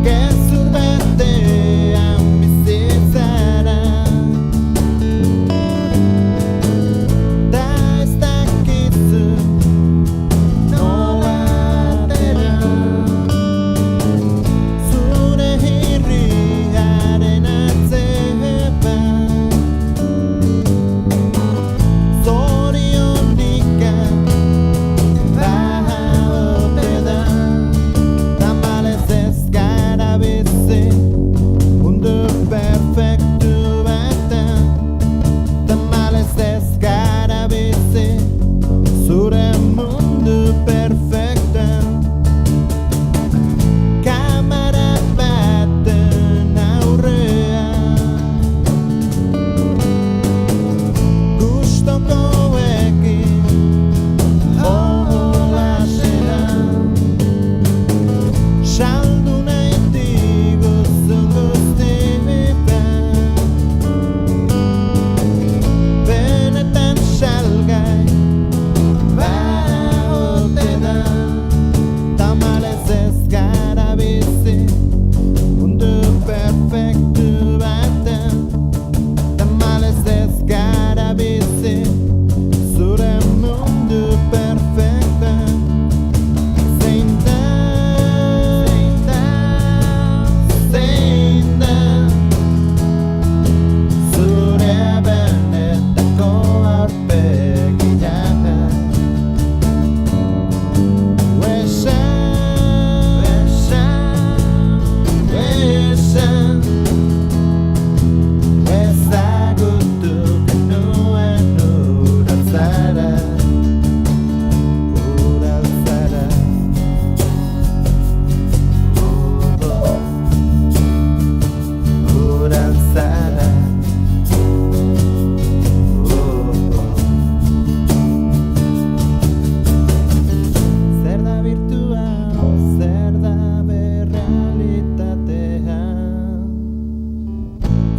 gezur batean bizi zara, da ez dakizu nola atera zure hirriaren atzean. Zorionika baha ote da, tamalez ez gara bizi mundu perfektu batean, tamalez ez gara bizi zure mundu perfektuan. Kamara baten aurrean gustokoekin holaxe da, saldu nahi diguzun guztietan, benetan salgai baha ote da, tamalez ez gara bizi mundu perfektu batean, tamalez ez gara bizi zure mundu perfektuan. Zein da, zein da zure benetako aurpegia? Esan ezagutu genuen uraltzara, uraltzara. Uraltzara. Zer da birtua, zer da berrealitatea,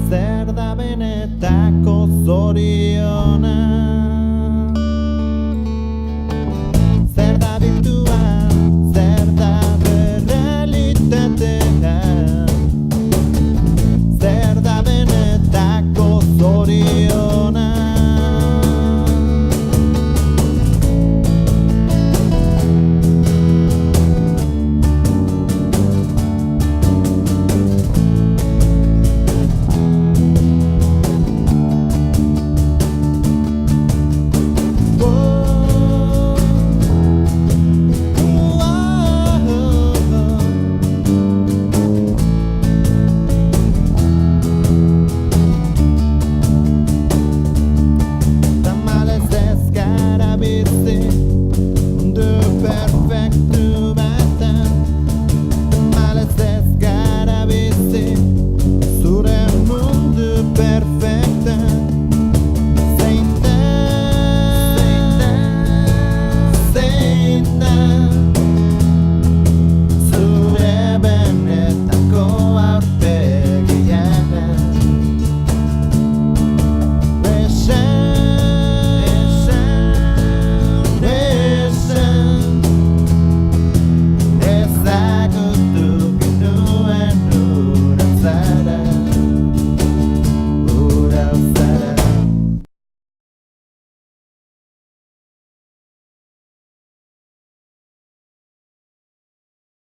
zer da benetako zoria?